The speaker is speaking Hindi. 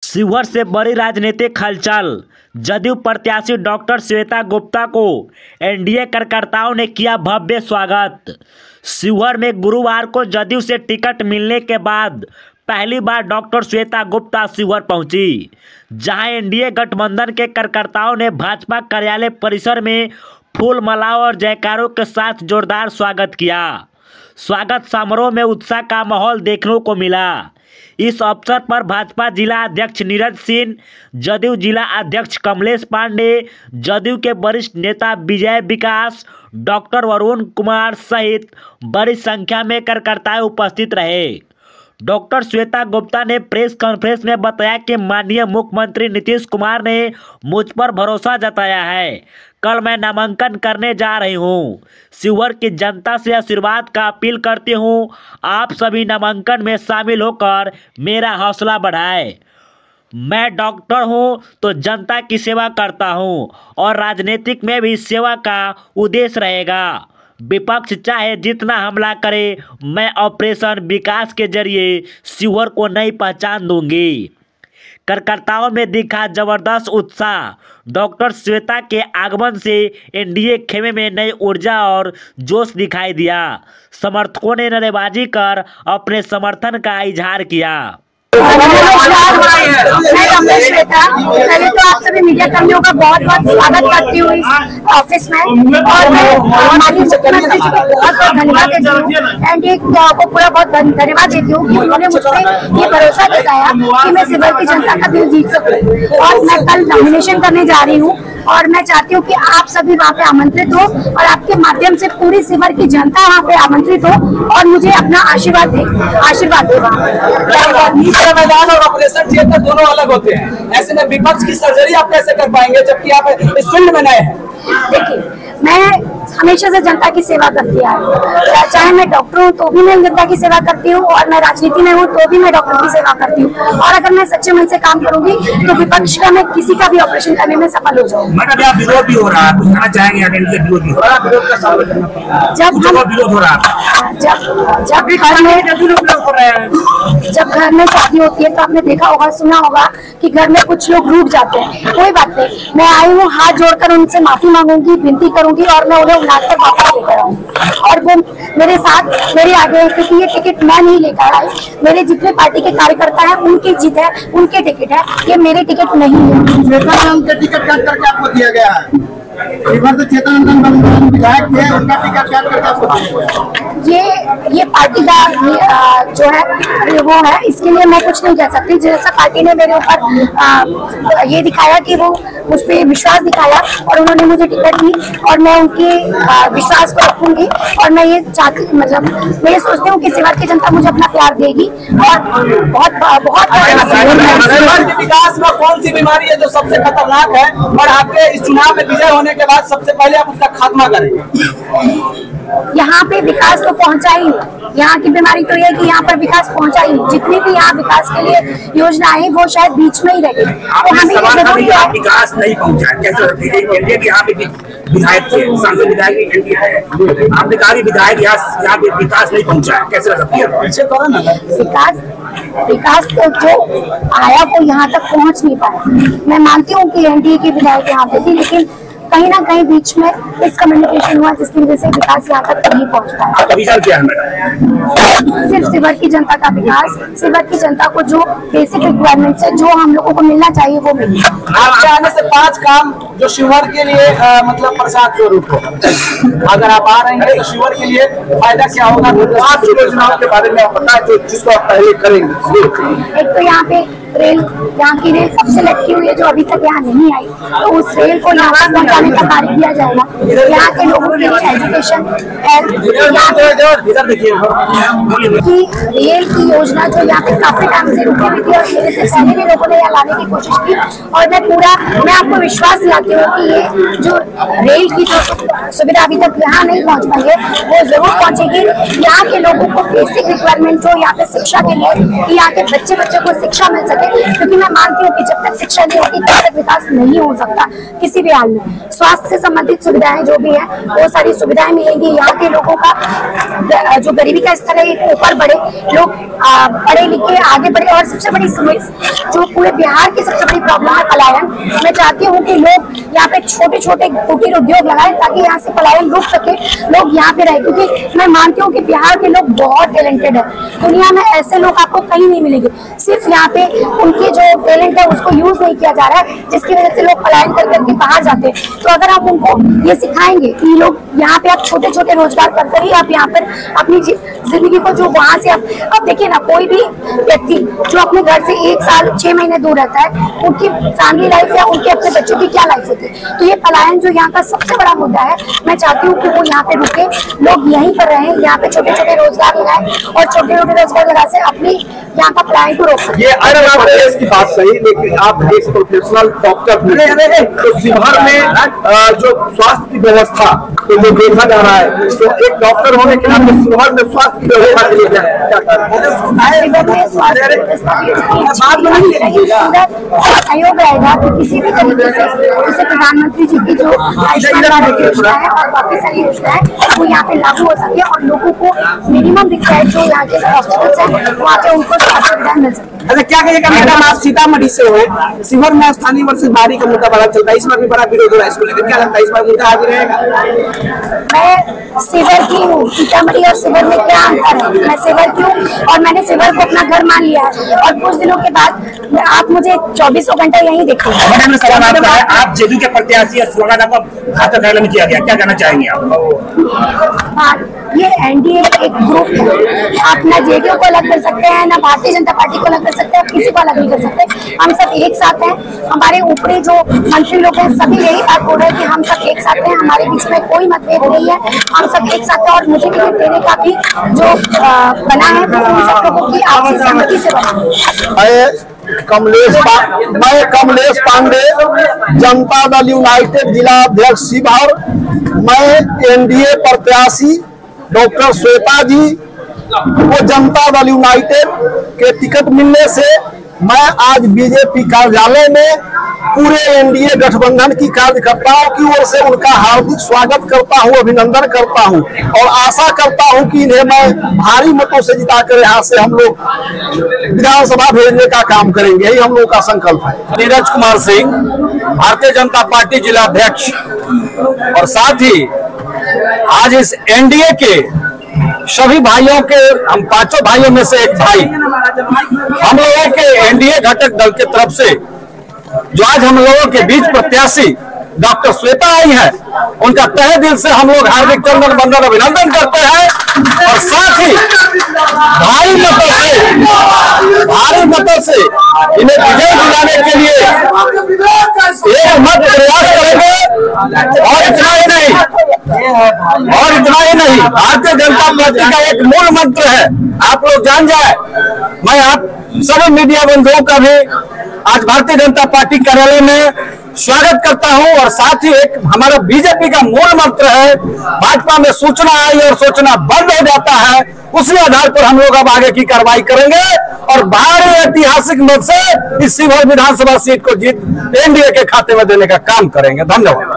शिवहर से बड़ी राजनीतिक हलचल। जदयू प्रत्याशी डॉक्टर श्वेता गुप्ता को एनडीए कार्यकर्ताओं ने किया भव्य स्वागत। शिवहर में गुरुवार को जदयू से टिकट मिलने के बाद पहली बार डॉक्टर श्वेता गुप्ता शिवहर पहुंची, जहां एनडीए गठबंधन के कार्यकर्ताओं ने भाजपा कार्यालय परिसर में फूल मालाओं और जयकारों के साथ जोरदार स्वागत किया। स्वागत समारोह में उत्साह का माहौल देखने को मिला। इस अवसर पर भाजपा जिला अध्यक्ष नीरज सिंह, जदयू जिला अध्यक्ष कमलेश पांडे, जदयू के वरिष्ठ नेता विजय विकास, डॉक्टर वरुण कुमार सहित बड़ी संख्या में कार्यकर्ता उपस्थित रहे। डॉक्टर श्वेता गुप्ता ने प्रेस कॉन्फ्रेंस में बताया कि माननीय मुख्यमंत्री नीतीश कुमार ने मुझ पर भरोसा जताया है। कल मैं नामांकन करने जा रही हूं। शिवहर की जनता से आशीर्वाद का अपील करती हूं। आप सभी नामांकन में शामिल होकर मेरा हौसला बढ़ाएं। मैं डॉक्टर हूं तो जनता की सेवा करता हूं और राजनीतिक में भी सेवा का उद्देश्य रहेगा। विपक्ष चाहे जितना हमला करे, मैं ऑपरेशन विकास के जरिए शिवहर को नई पहचान दूंगी। कार्यकर्ताओं में दिखा जबरदस्त उत्साह। डॉक्टर श्वेता के आगमन से एनडीए खेमे में नई ऊर्जा और जोश दिखाई दिया। समर्थकों ने नारेबाजी कर अपने समर्थन का इजहार किया। नमस्कार, मैं डॉक्टर श्वेता। पहले तो आप सभी मीडिया कर्मियों का बहुत बहुत स्वागत करती हूँ इस ऑफिस में, और मैं माननीय मुख्यमंत्री जी को बहुत बहुत धन्यवाद देती हूँ। एनडीए को पूरा बहुत धन्यवाद देती हूँ कि उन्होंने मुझ पर ये भरोसा जताया कि मैं शिवहर की जनता का दिल जीत सकूँ। और मैं कल नॉमिनेशन करने जा रही हूँ और मैं चाहती हूँ कि आप सभी वहाँ पे आमंत्रित हो और आपके माध्यम से पूरी शिवहर की जनता वहाँ पे आमंत्रित हो और मुझे अपना आशीर्वाद दे मैदान और ऑपरेशन थिएटर दोनों अलग होते हैं। ऐसे में विपक्ष की सर्जरी आप कैसे कर पाएंगे जबकि आप इस फील्ड में नए हैं? देखिए, मैं हमेशा से जनता की सेवा करती आ रही हूँ। चाहे मैं डॉक्टर हूँ तो भी मैं जनता की सेवा करती हूँ, और मैं राजनीति में हूँ तो भी मैं डॉक्टर की सेवा करती हूँ। और अगर मैं सच्चे मन से काम करूंगी तो विपक्ष का मैं किसी का भी ऑपरेशन करने में सफल हो जाऊंगी। मतलब विरोध भी हो रहा है, कुछ कहना चाहेंगे? विरोध भी हो रहा है, विरोध का सामना करना पड़ रहा है। विरोध हो रहा है, जब घर में शादी होती है तो आपने देखा होगा, सुना होगा कि घर में कुछ लोग रूठ जाते हैं। कोई बात नहीं, मैं आई हूँ हाथ जोड़कर उनसे माफी मांगूंगी, विनती करूंगी और मैं उन्हें उठाकर वापस लेकर आऊंगी। और वो मेरे साथ मेरे आगे, क्योंकि ये टिकट मैं नहीं लेकर आई, मेरे जितने पार्टी के कार्यकर्ता हैं उनकी जीत है, उनके टिकट है, ये मेरे टिकट नहीं है। टिकट काट करके आपको दिया गया है। तो चेतन विधायक थे, उनका टिकट काट करके आपको ये पार्टी का जो है वो है, इसके लिए मैं कुछ नहीं कह सकती। जैसा पार्टी ने मेरे ऊपर ये दिखाया कि वो मुझ पर विश्वास दिखाया और उन्होंने मुझे टिकट दी, और मैं उनके विश्वास को रखूंगी। और मैं ये चाहती, मतलब मैं ये सोचती हूँ कि शिवहर की जनता मुझे अपना प्यार देगी। और बहुत विकास में कौन सी बीमारी है जो सबसे खतरनाक है और आपके इस चुनाव में विजय होने के बाद सबसे पहले आप उसका खात्मा करेंगे? यहाँ पे विकास तो पहुँचा ही नहीं। यहाँ की बीमारी तो ये है कि यहाँ पर विकास पहुँचा ही नहीं। जितनी भी यहाँ विकास के लिए योजना आई वो शायद बीच में ही रही। तो हमें जरूरी है, विकास नहीं पहुँचा कैसे? यहाँ पे विधायक थे, सांसद विधायक, आपने कहा विधायक यहाँ पे विकास नहीं पहुँचा, कैसे विकास तो जो आया वो यहाँ तक पहुँच नहीं पाया। मैं मानती हूँ कि एनडीए के विधायक यहाँ पे थी, लेकिन कहीं ना कहीं बीच में मिसकम्युनिकेशन हुआ जिसकी वजह से विकास यहाँ तक नहीं पहुँच पाया। सिर्फ शिवहर की जनता का विकास, शिवहर की जनता को जो बेसिक रिक्वायरमेंट्स है, जो हम लोगों को मिलना चाहिए, वो मिले। आपके आने से 5 काम जो शिवहर के लिए मतलब प्रसाद स्वरूप हो, अगर आप आ रहे हैं तो शिवहर के लिए फायदा क्या होगा? 5 योजनाओं के बारे में आप बताएं जो जिसको आप पहले करेंगे। एक तो यहाँ पे रेल, यहाँ की रेल कब से लटकी हुई है जो अभी तक यहाँ नहीं आई, तो उस रेल को यहाँ तक पहुँचाने का कार्य किया जाएगा। यहाँ के लोगों के लिए एजुकेशन, की रेल की योजना जो यहाँ पे काफी टाइम से रुकी हुई थी और मेरे से पहले भी लोगों ने यहाँ लाने की कोशिश की, और मैं आपको विश्वास दिलाती हूँ कि ये जो रेल की जो सुविधा अभी तक यहाँ नहीं पहुँच पाई है वो जरूर पहुँचेगी। यहाँ के लोगों को बेसिक रिक्वायरमेंट जो यहाँ पे शिक्षा के लिए, कि यहाँ के बच्चे को शिक्षा मिल सके, सके, क्योंकि मैं मानती हूँ कि जब तक शिक्षा नहीं होगी तब तक विकास नहीं हो सकता किसी भी हाल में। स्वास्थ्य से संबंधित सुविधाएं जो भी है वो सारी सुविधाएं मिलेंगी। यहाँ के लोगों का जो गरीबी का स्तर है ऊपर बढ़े, लोग पढ़े लिखे आगे बढ़े। और सबसे बड़ी जो पूरे बिहार की सबसे बड़ी प्रॉब्लम है पलायन। मैं चाहती हूँ कि लोग यहाँ पे छोटे छोटे कुटीर उद्योग लगाएं ताकि यहाँ से पलायन रुक सके, लोग यहाँ पे रहे, क्योंकि मैं मानती हूँ कि बिहार के लोग बहुत टैलेंटेड है। दुनिया में ऐसे लोग आपको कहीं नहीं मिलेंगे। सिर्फ यहाँ पे उनके जो टैलेंट है उसको यूज नहीं किया जा रहा है, जिसकी वजह से लोग पलायन कर करके बाहर जाते हैं। तो अगर आप उनको ये सिखाएंगे कि लोग यहाँ पे आप छोटे छोटे रोजगार करते ही आप यहाँ पर अपनी जिंदगी को जो वहां से अब देखिए ना, कोई भी व्यक्ति जो अपने घर से 1 साल 6 महीने दूर रहता है, उनकी फैमिली लाइफ या उनके अपने बच्चों की क्या लाइफ होती है। तो ये पलायन जो यहाँ का सबसे बड़ा मुद्दा है, मैं चाहती हूँ कि वो यहाँ पे रुके, लोग यहीं पर रहें, यहाँ पे छोटे छोटे रोजगार लगाएं और छोटे छोटे रोजगार लगा से अपनी यहाँ का पलायन को रोक सकते। ये अगर आप इसकी बात सही, लेकिन आप एक प्रोफेशनल डॉक्टर तो शिवहर में जो स्वास्थ्य की व्यवस्था तो जो देखा जा रहा है, तो एक डॉक्टर होने के नाते शिवहर में स्वास्थ्य की व्यवस्था के लिए सहयोग रहेगा कि किसी भी तरीके से जैसे प्रधानमंत्री जी की जो आयुष्मान भारत योजना है और बाकी सारी योजना है वो यहाँ पे लागू हो सके और लोगों को मिनिमम दिखता है जो यहाँ के हॉस्पिटल्स है वहाँ पे उनको स्वास्थ्य सुविधा मिल सके। अच्छा, क्या कहिएगा मैडम, आप सीतामढ़ी से हुए, शिवहर में स्थानीय वर्षबारी का मुद्दा बड़ा चलता है, इस बार भी बड़ा विरोध हो रहा है, इसको लेकर क्या लगता है, इस बार मुद्दा आगे रहेगा? मैं शिवहर की हूँ, सीतामढ़ी और शिवहर में क्या अंतर है? मैं शिवहर की हूँ और मैंने शिवहर को अपना घर मान लिया है और कुछ दिनों के बाद आप मुझे 24 घंटे यहीं देखेंगे। आप जेडीयू के प्रत्याशी स्वागत आपका खाता फैसला में किया गया, क्या कहना चाहेंगे आप? ये एनडीए एक ग्रुप है, आप ना जेडीयू को अलग कर सकते हैं, ना भारतीय जनता पार्टी को अलग कर सकते हैं, किसी को अलग नहीं कर सकते। हम सब एक साथ हैं। हमारे ऊपरी जो मंत्री लोग हैं सभी यही बात बोल रहे हैं कि हम सब एक साथ हैं, हमारे बीच में कोई मतभेद नहीं है, हम सब एक साथ हैं। और मुझे टिकट देने का भी जो बना है वो उन सब लोगों की आपसी सहमति से बना है। मैं कमलेश पांडे, जनता दल यूनाइटेड जिला अध्यक्ष शिवहर। मैं एनडीए प्रत्याशी डॉक्टर श्वेता जी को जनता दल यूनाइटेड के टिकट मिलने से मैं आज बीजेपी कार्यालय में पूरे एनडीए गठबंधन की कार्यकर्ताओं की ओर से उनका हार्दिक स्वागत करता हूं, अभिनंदन करता हूं और आशा करता हूं कि इन्हें मैं भारी मतों से जिताकर यहाँ से हम लोग विधानसभा भेजने का काम करेंगे, यही हम लोग का संकल्प है। नीरज कुमार सिंह, भारतीय जनता पार्टी जिला अध्यक्ष, और साथ ही आज इस एनडीए के सभी भाइयों के, हम 5 भाइयों में से एक भाई, हम लोगों के एनडीए घटक दल के तरफ से जो आज हम लोगों के बीच प्रत्याशी डॉक्टर श्वेता आई है, उनका तहे दिल से हम लोग हार्दिक चंदन बंदन अभिनंदन करते हैं और साथ ही भारी मतों से इन्हें विजय दिलाने के लिए एक मत प्रयास करेंगे। और इतना ही नहीं, भारतीय जनता पार्टी का एक मूल मंत्र है, आप लोग जान जाए। मैं आप सभी मीडिया बंधुओं का भी आज भारतीय जनता पार्टी कार्यालय में स्वागत करता हूं और साथ ही एक हमारा बीजेपी का मूल मंत्र है, भाजपा में सूचना आई और सूचना बंद हो जाता है, उसी आधार पर हम लोग अब आगे की कार्रवाई करेंगे और भारी ऐतिहासिक मत से इस शिवहर विधानसभा सीट को जीत एनडीए के खाते में देने का काम करेंगे। धन्यवाद।